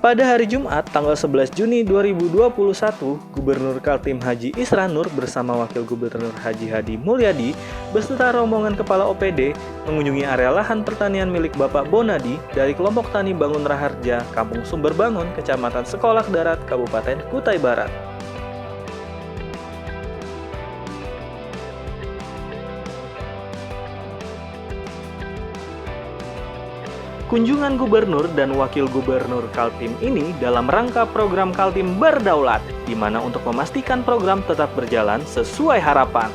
Pada hari Jumat, tanggal 11 Juni 2021, Gubernur Kaltim Haji Isra Nur bersama Wakil Gubernur Haji Hadi Mulyadi beserta rombongan Kepala OPD mengunjungi area lahan pertanian milik Bapak Bonadi dari kelompok tani Bangun Raharja, Kampung Sumberbangun, Kecamatan Sekolak Darat, Kabupaten Kutai Barat. Kunjungan Gubernur dan Wakil Gubernur Kaltim ini dalam rangka program Kaltim Berdaulat, di mana untuk memastikan program tetap berjalan sesuai harapan.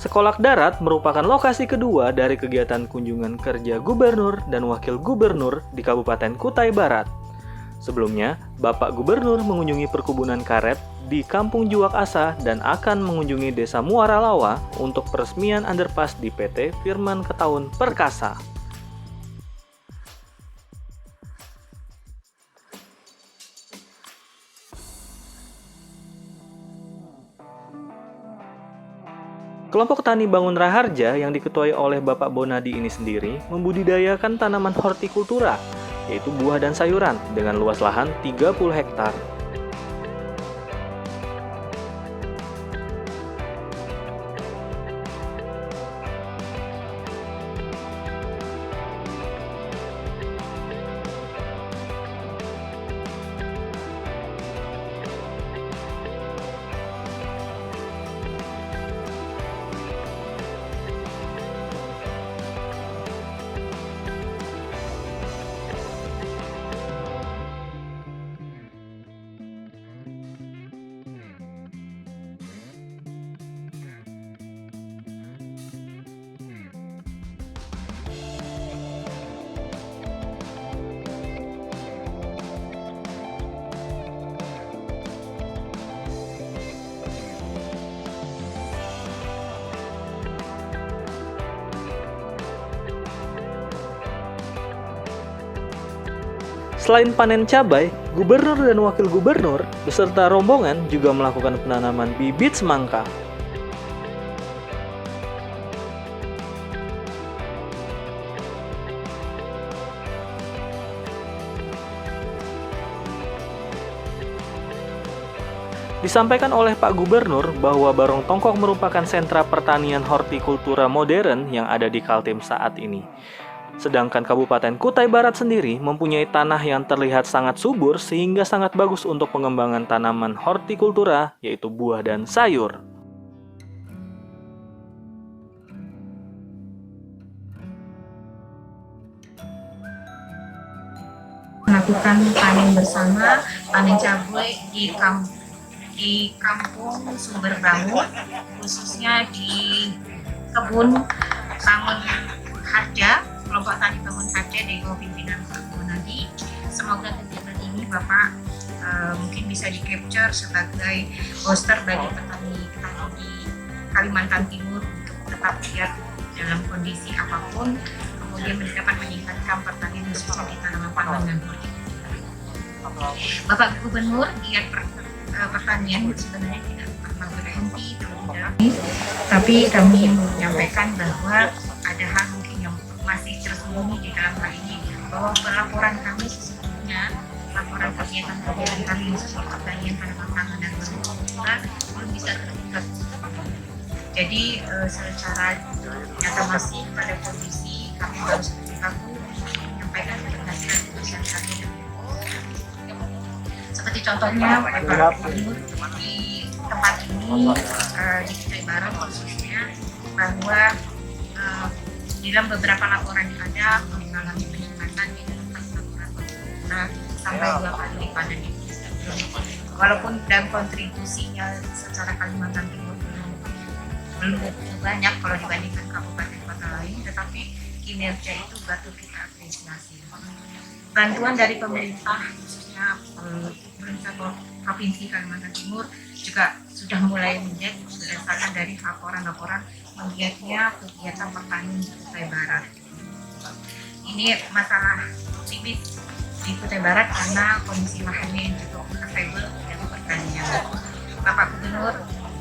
Sekolak Darat merupakan lokasi kedua dari kegiatan kunjungan kerja Gubernur dan Wakil Gubernur di Kabupaten Kutai Barat. Sebelumnya, Bapak Gubernur mengunjungi perkebunan karet di Kampung Juwak Asa dan akan mengunjungi Desa Muara Lawa untuk peresmian underpass di PT Firman Ketaun Perkasa. Kelompok tani Bangun Raharja yang diketuai oleh Bapak Bonadi ini sendiri membudidayakan tanaman hortikultura, yaitu buah dan sayuran dengan luas lahan 30 hektar. Selain panen cabai, Gubernur dan Wakil Gubernur beserta rombongan juga melakukan penanaman bibit semangka. Disampaikan oleh Pak Gubernur bahwa Barong Tongkok merupakan sentra pertanian hortikultura modern yang ada di Kaltim saat ini. Sedangkan Kabupaten Kutai Barat sendiri mempunyai tanah yang terlihat sangat subur sehingga sangat bagus untuk pengembangan tanaman hortikultura, yaitu buah dan sayur. Melakukan panen bersama, panen cabai di Kampung Sumberbangun, khususnya di kebun Bangun Harja, kelompok tani Bangun Harja dari bawah pimpinan Pak Bonadi. Semoga kegiatan ini Bapak mungkin bisa di-capture sebagai poster bagi petani di Kalimantan Timur untuk tetap giat dalam kondisi apapun, kemudian dapat meningkatkan pertanian khususnya di tanaman pangan dan hortikultura. Bapak Gubernur giat pertanian sebenarnya tidak pernah berhenti terlebih dahulu, tapi kami menyampaikan bahwa ada hal mungkin yang masih tersembunyi di dalam hal ini, bahwa pelaporan kami sesungguhnya, laporan kegiatan kami khususnya pertanian tanaman pangan dan hortikultura belum bisa terungkap. Jadi secara nyata masih pada kondisi kami harus kaku menyampaikan keberhasilan putusan kami. Seperti contohnya Bapak Gubernur di tempat ini di Kutai Barat khususnya, bahwa dalam beberapa laporan yang ada mengalami peningkatan di dalam saluran hortikultura sampai 2 kali lipat dari sebelumnya. Walaupun dan kontribusinya secara Kalimantan Timur belum banyak kalau dibandingkan kabupaten kota lain, tetapi kinerja itu patut kita apresiasi. Bantuan dari pemerintah khususnya pemerintah Provinsi Kalimantan Timur juga sudah mulai menjadi berdasarkan dari laporan-laporan menggiatnya kegiatan pertanian di Kutai Barat. Ini masalah optimis di Kutai Barat karena kondisi lahannya yang cukup available untuk pertanian. Bapak Gubernur,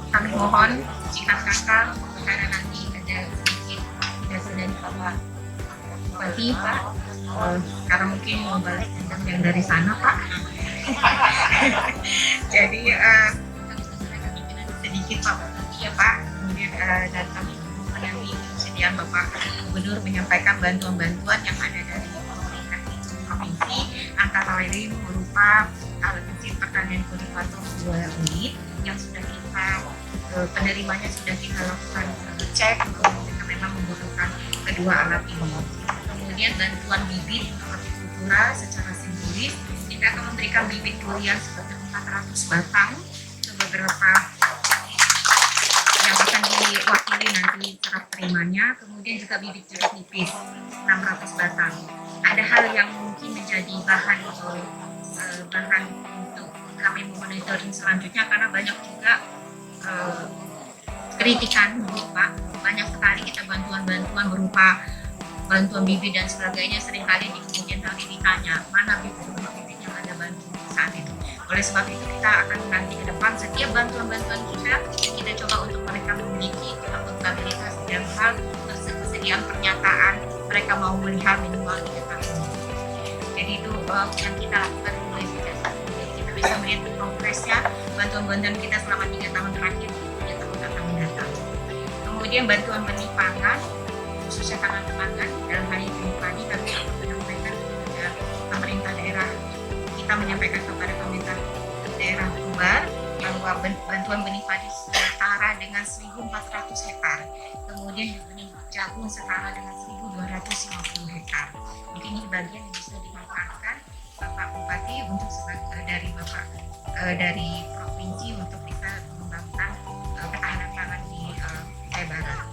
kami mohon jika kakak karena nanti ada sedikit dasar dari Bapak Bupati Pak, karena mungkin mau balas dendam yang dari sana Pak. Jadi sedikit Pak ya Pak, kemudian dan kami menanti kesediaan Bapak Gubernur menyampaikan bantuan-bantuan yang ada dari pemerintah provinsi, antara lain berupa alat mesin pertanian kultivator 2 unit yang sudah kita penerimanya sudah kita lakukan cek bahwa mereka memang membutuhkan kedua alat ini. Kemudian bantuan bibit hortikultura secara simbolis, kita akan memberikan bibit durian sebanyak 400 batang ke beberapa yang akan diwakili nanti serah terimanya. Kemudian juga bibit jeruk nipis 600 batang. Ada hal yang mungkin menjadi bahan untuk kami monitoring selanjutnya karena banyak juga kritikan Pak, banyak sekali kita bantuan-bantuan berupa bantuan bibit dan sebagainya, seringkali di kemudian hari ditanya mana bibit yang ada bantu saat itu. Oleh sebab itu kita akan nanti ke depan setiap bantuan-bantuan kita coba untuk mereka memiliki akuntabilitas dan hal kesediaan pernyataan mereka mau melihat minimal 3 tahun. Jadi itu yang kita lakukan mulai sejak saat ini. Jadi kita bisa melihat progresnya bantuan-bantuan kita selama 3 tahun terakhir, 3 tahun akan mendatang. Kemudian bantuan benih pangan, khususnya pangan dalam hal ini benih padi, kami akan menyampaikan kepada pemerintah daerah. Kita menyampaikan kepada pemerintah daerah Sumbar bahwa bantuan benih padi setara dengan 1.400 hektar. Kemudian benih jagung setara dengan 1.250 hektar. Mungkin ini bagian yang bisa dimanfaatkan Bapak Bupati untuk dari provinsi untuk bisa mengembangkan ketahanan pangan di Kutai Barat.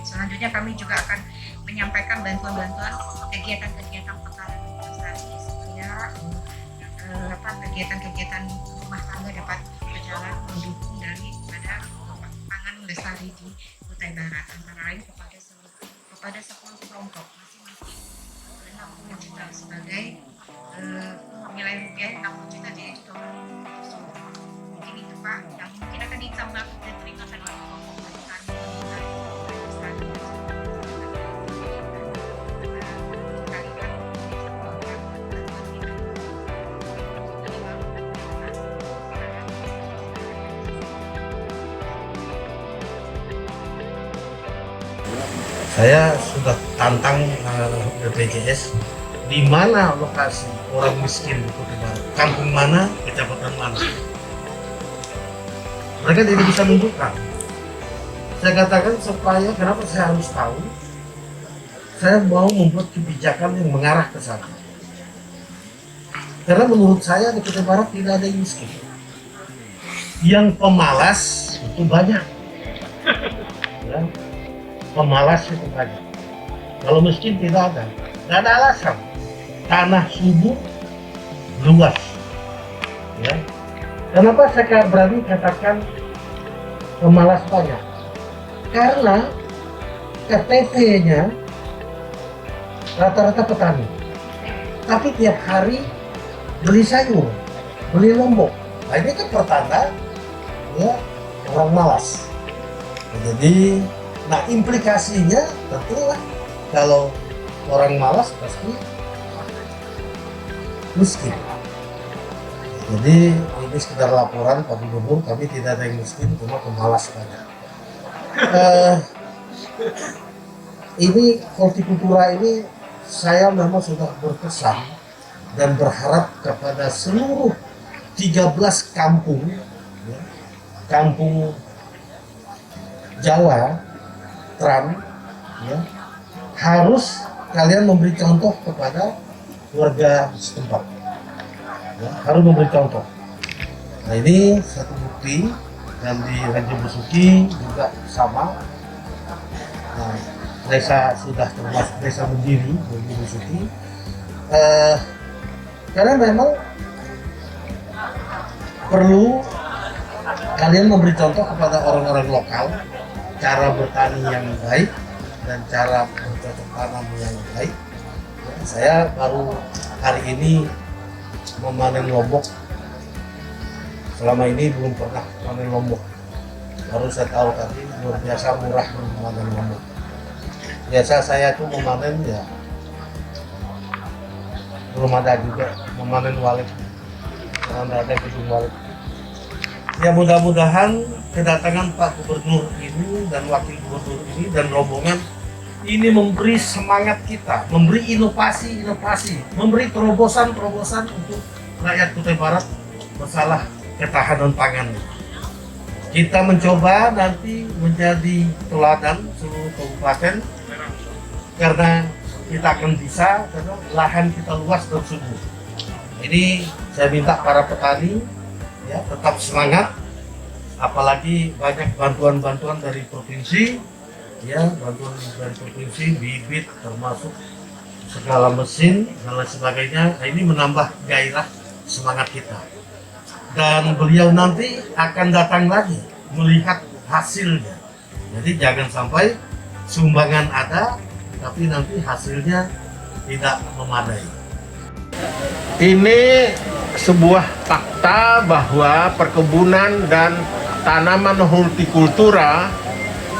Selanjutnya kami juga akan menyampaikan bantuan-bantuan kegiatan-kegiatan pekanan investasi supaya kegiatan-kegiatan rumah tangga dapat berjalan mendukung daripada pangan lestari di Kutai Barat, antara lain kepada 10 kelompok masing-masing 60 juta sebagai nilai rupiah 60 juta dia juga mungkin itu Pak yang mungkin akan ditambah dan terimakan oleh kelompok petani. Saya sudah tantang BPJS di mana lokasi orang miskin di Kutai Barat, kampung mana, kecamatan mana. Mereka tidak bisa menunjukkan. Saya katakan supaya kenapa saya harus tahu, saya mau membuat kebijakan yang mengarah ke sana. Karena menurut saya di Kutai Barat tidak ada yang miskin. Yang pemalas itu banyak. Ya. Pemalas itu banyak. Kalau miskin tidak ada. Tidak ada alasan. Tanah subur luas. Ya. Kenapa saya berani katakan pemalas banyak? Karena KTP-nya rata-rata petani. Tapi tiap hari beli sayur, beli lombok. Nah ini kan pertanda ya orang malas. Jadi nah implikasinya tentulah kalau orang malas pasti miskin. Jadi ini sekedar laporan Pak Gubernur, kami tidak ada yang miskin, cuma pemalas banyak. Ini hortikultura ini saya memang sudah berpesan dan berharap kepada seluruh 13 kampung, ya, kampung Jawa Trans, ya, harus kalian memberi contoh kepada warga setempat, ya, harus memberi contoh. Nah ini satu bukti, dan di Raja Besuki juga sama. Nah, desa sudah termasuk desa berdiri Raja Besuki, karena memang perlu kalian memberi contoh kepada orang-orang lokal cara bertani yang baik dan cara bercocok tanam yang baik. Saya baru hari ini memanen lombok. Selama ini belum pernah memanen lombok. Baru saya tahu tadi luar biasa murah memanen lombok. Biasa saya tuh memanen ya belum ada juga memanen walet. Belum ada gedung walet. Ya mudah-mudahan kedatangan Pak Gubernur ini dan Wakil Gubernur ini dan rombongan ini memberi semangat kita, memberi inovasi-inovasi, memberi terobosan-terobosan untuk rakyat Kutai Barat masalah ketahanan pangan. Kita mencoba nanti menjadi teladan seluruh kabupaten karena kita akan bisa, karena lahan kita luas dan subur. Ini saya minta para petani ya tetap semangat, apalagi banyak bantuan-bantuan dari provinsi. Ya, bantuan dari provinsi, bibit, termasuk segala mesin dan lain sebagainya. Nah, ini menambah gairah semangat kita. Dan beliau nanti akan datang lagi melihat hasilnya. Jadi jangan sampai sumbangan ada, tapi nanti hasilnya tidak memadai. Ini sebuah fakta bahwa perkebunan dan tanaman hortikultura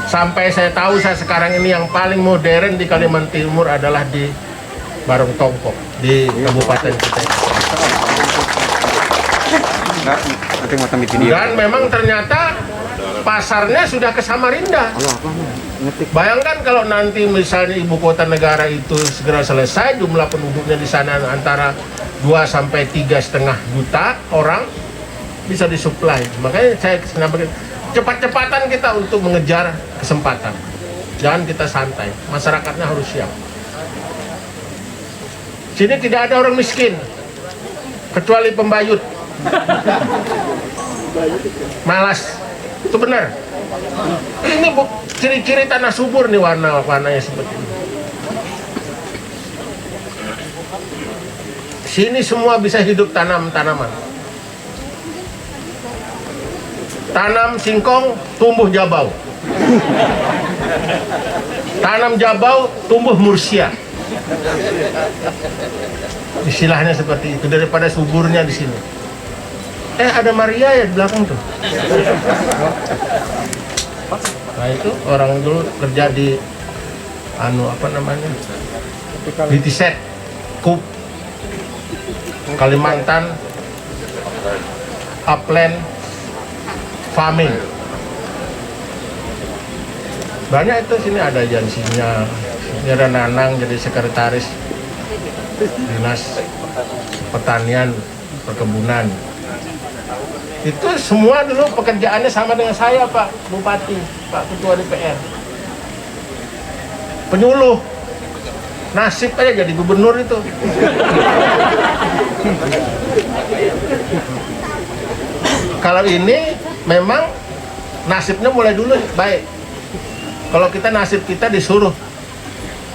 sampai saya tahu saya sekarang ini yang paling modern di Kalimantan Timur adalah di Barong Tongkok di Kabupaten Kutai. Dan memang ternyata pasarnya sudah ke Samarinda. Bayangkan kalau nanti misalnya ibu kota negara itu segera selesai, jumlah penduduknya di sana antara 2 sampai 3,5 juta orang bisa disuplai. Makanya saya cepat-cepatan kita untuk mengejar kesempatan. Jangan kita santai, masyarakatnya harus siap. Sini tidak ada orang miskin, kecuali pembayut. Malas, itu benar. Ini ciri-ciri tanah subur nih, warna-warnanya seperti ini. Sini semua bisa hidup tanaman. Tanam singkong, tumbuh jabau. Tanam jabau, tumbuh mursia. Istilahnya seperti itu, daripada suburnya di sini. Ada Maria ya di belakang tuh. Nah itu orang dulu kerja di di Tiset, Kup, Kalimantan, Upland, Farming. Banyak itu, sini ada agensinya. Ini ada Nanang jadi sekretaris Dinas Pertanian Perkebunan. Itu semua dulu pekerjaannya sama dengan saya, Pak Bupati, Pak Ketua DPR. Penyuluh. Nasib aja jadi gubernur itu. Kalau ini memang nasibnya mulai dulu baik. Kalau kita nasib kita disuruh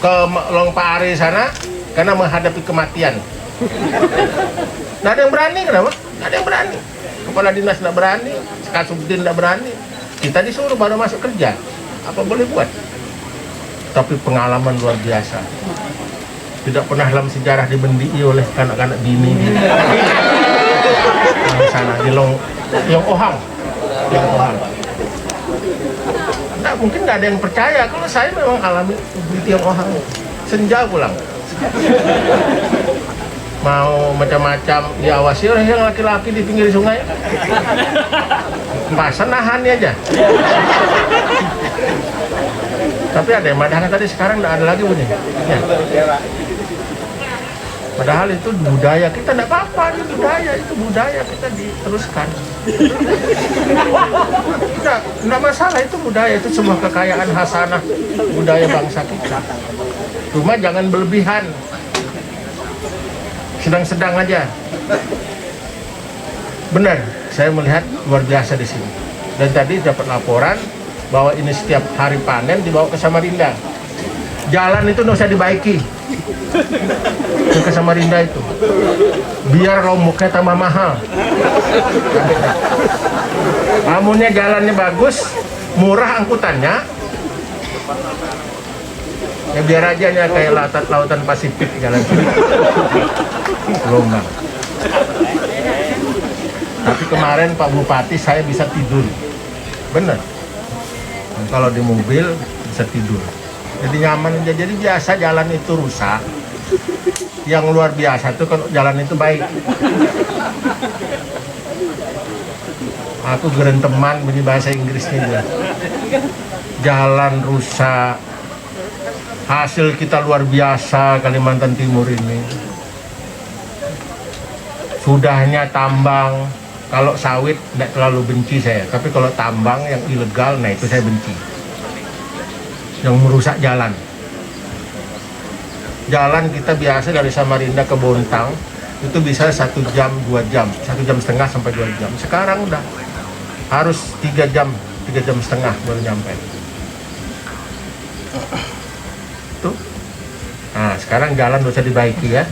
ke Longpari sana karena menghadapi kematian. Nggak ada yang berani, kenapa? Nggak ada yang berani. Kepala dinas nggak berani, Kasubdin nggak berani. Kita disuruh baru masuk kerja. Apa boleh buat? Tapi pengalaman luar biasa. Tidak pernah dalam sejarah dibendii oleh anak-anak bini. Di sana di Yong Ohang. Nah, mungkin nggak ada yang percaya kalau saya memang alami di Tiong Ohang. Senja pulang. Mau macam-macam diawasi oleh yang laki-laki di pinggir sungai. Masa nahan aja. Tapi ada yang madahkan tadi, sekarang nggak ada lagi bunyi. Ya. Padahal itu budaya kita, nggak apa-apa, itu budaya kita diteruskan. Nggak masalah, itu budaya, itu sebuah kekayaan hasanah budaya bangsa kita. Cuma jangan berlebihan, sedang-sedang aja. Benar, saya melihat luar biasa di sini. Dan tadi dapat laporan bahwa ini setiap hari panen dibawa ke Samarinda. Jalan itu nggak usah dibaiki ke Samarinda itu, biar lomboknya tambah mahal. Amunnya jalannya bagus, murah angkutannya, ya biar aja kayak lautan Pasifik jalan gelombang. Tapi kemarin Pak Bupati saya bisa tidur. Bener. Kalau di mobil bisa tidur. Jadi nyaman aja. Jadi biasa jalan itu rusak. Yang luar biasa tuh kalau jalan itu baik. Aku gerenteman bunyi bahasa Inggrisnya juga. Jalan rusak. Hasil kita luar biasa Kalimantan Timur ini. Sudahnya tambang. Kalau sawit tidak terlalu benci saya, tapi kalau tambang yang ilegal, nah itu saya benci. Yang merusak jalan. Jalan kita biasa dari Samarinda ke Bontang itu bisa 1 jam, 2 jam, 1,5 jam sampai 2 jam. Sekarang udah harus 3 jam, 3,5 jam baru nyampe. Tuh. Nah sekarang jalan bisa dibaiki ya.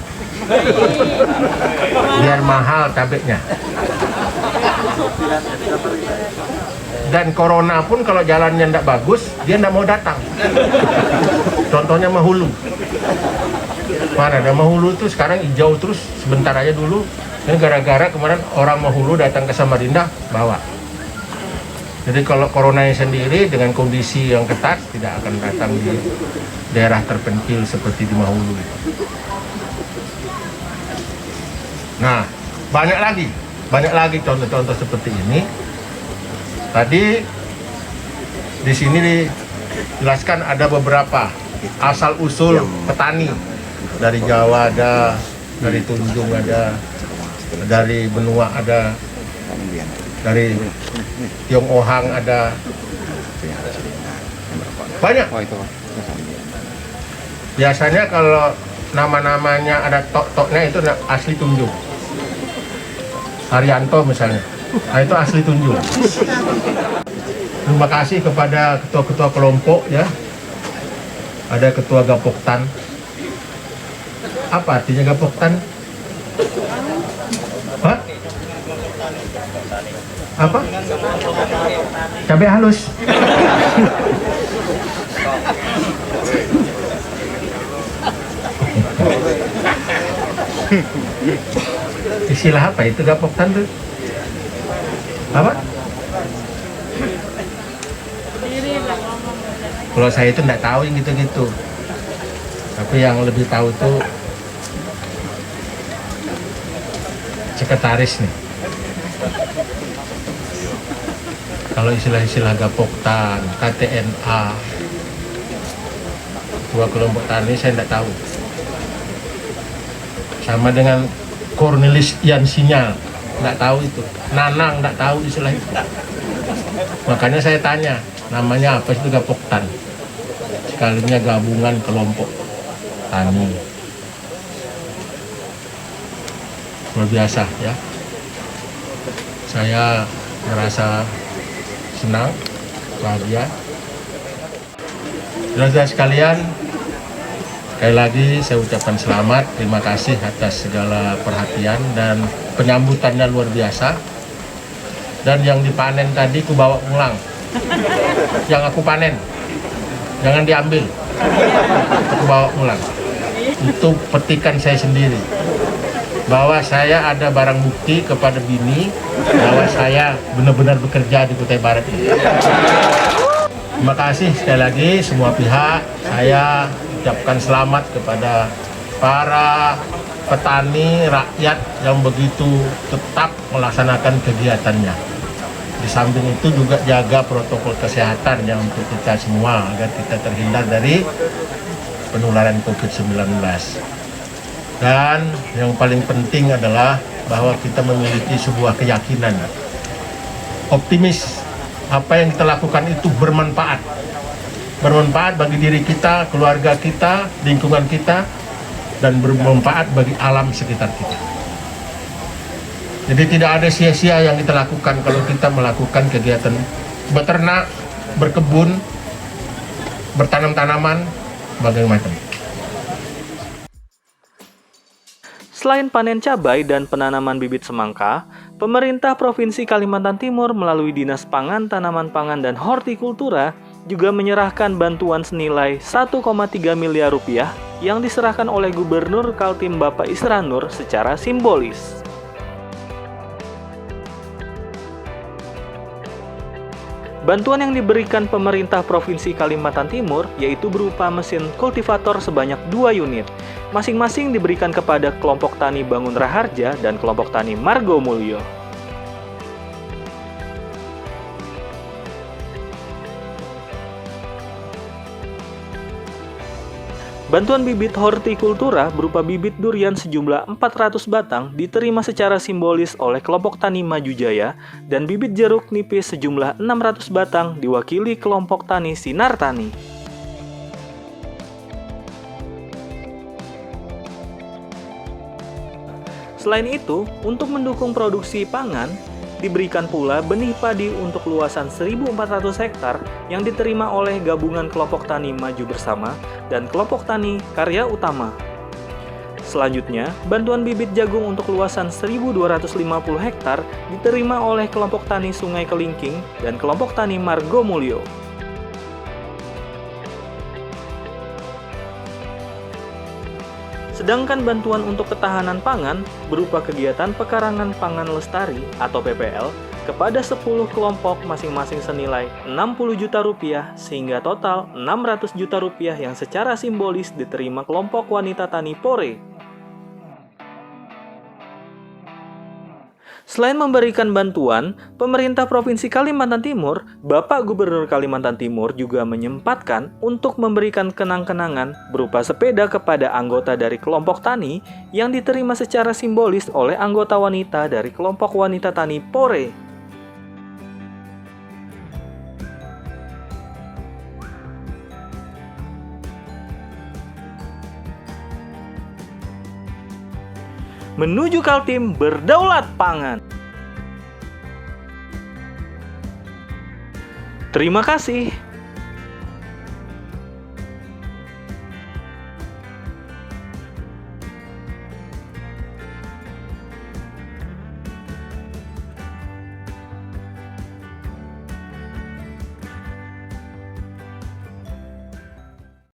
Biar mahal cabenya. Dan corona pun kalau jalannya tidak bagus, dia tidak mau datang. Contohnya Mahulu. Mana ada Mahulu tuh sekarang hijau terus sebentar aja dulu. Ini gara-gara kemarin orang Mahulu datang ke Samarinda bawa. Jadi kalau coronanya sendiri dengan kondisi yang ketat tidak akan datang di daerah terpencil seperti di Mahulu. Nah, banyak lagi contoh-contoh seperti ini. Tadi di sini dijelaskan ada beberapa asal-usul petani. Dari Jawa ada, dari Tunjung ada, dari Benua ada, dari Tionghoa ada. Banyak. Biasanya kalau nama-namanya ada tok-toknya itu asli Tunjung. Haryanto misalnya, nah itu asli Tunjung. Terima kasih kepada ketua-ketua kelompok ya. Ada ketua Gapoktan. Apa artinya Gapoktan? Hah? Apa? Cabai halus. Istilah apa itu Gapoktan tuh? Apa? Kalau saya itu nggak tahu yang gitu-gitu. Tapi yang lebih tahu tuh sekretaris nih. Kalau istilah-istilah Gapoktan, KTNA, Ketua Kelompok Tani saya nggak tahu. Sama dengan Cornelis Ian Sinyal, nggak tahu itu. Nanang nggak tahu istilah itu. Makanya saya tanya, namanya apa itu Gapoktan? Sekalinya gabungan kelompok tani. Luar biasa ya. Saya merasa senang, bahagia. Saudara sekalian, sekali lagi saya ucapkan selamat, terima kasih atas segala perhatian dan penyambutannya luar biasa. Dan yang dipanen tadi ku bawa pulang. Yang aku panen, jangan diambil. Aku bawa pulang. Itu petikan saya sendiri. Bahwa saya ada barang bukti kepada bini bahwa saya benar-benar bekerja di Kutai Barat ini. Terima kasih sekali lagi semua pihak. Saya ucapkan selamat kepada para petani rakyat yang begitu tetap melaksanakan kegiatannya. Di samping itu juga jaga protokol kesehatan yang untuk kita semua agar kita terhindar dari penularan COVID-19. Dan yang paling penting adalah bahwa kita memiliki sebuah keyakinan, optimis, apa yang kita lakukan itu bermanfaat. Bermanfaat bagi diri kita, keluarga kita, lingkungan kita, dan bermanfaat bagi alam sekitar kita. Jadi tidak ada sia-sia yang kita lakukan kalau kita melakukan kegiatan beternak, berkebun, bertanam tanaman, berbagai macam. Selain panen cabai dan penanaman bibit semangka, pemerintah Provinsi Kalimantan Timur melalui Dinas Pangan, Tanaman Pangan, dan Hortikultura juga menyerahkan bantuan senilai 1,3 miliar rupiah yang diserahkan oleh Gubernur Kaltim Bapak Isran Nur secara simbolis. Bantuan yang diberikan pemerintah Provinsi Kalimantan Timur yaitu berupa mesin kultivator sebanyak 2 unit. Masing-masing diberikan kepada kelompok tani Bangun Raharja dan kelompok tani Margo Mulyo. Bantuan bibit hortikultura berupa bibit durian sejumlah 400 batang diterima secara simbolis oleh kelompok tani Maju Jaya dan bibit jeruk nipis sejumlah 600 batang diwakili kelompok tani Sinar Tani. Selain itu, untuk mendukung produksi pangan, diberikan pula benih padi untuk luasan 1.400 hektar yang diterima oleh gabungan kelompok tani Maju Bersama dan kelompok tani Karya Utama. Selanjutnya, bantuan bibit jagung untuk luasan 1.250 hektar diterima oleh kelompok tani Sungai Kelingking dan kelompok tani Margo Mulyo. Sedangkan bantuan untuk ketahanan pangan berupa kegiatan pekarangan pangan lestari atau PPL kepada 10 kelompok masing-masing senilai 60 juta rupiah sehingga total 600 juta rupiah yang secara simbolis diterima kelompok wanita tani Pore. Selain memberikan bantuan, pemerintah Provinsi Kalimantan Timur, Bapak Gubernur Kalimantan Timur juga menyempatkan untuk memberikan kenang-kenangan berupa sepeda kepada anggota dari kelompok tani yang diterima secara simbolis oleh anggota wanita dari kelompok wanita tani Pore. Menuju Kaltim berdaulat pangan. Terima kasih.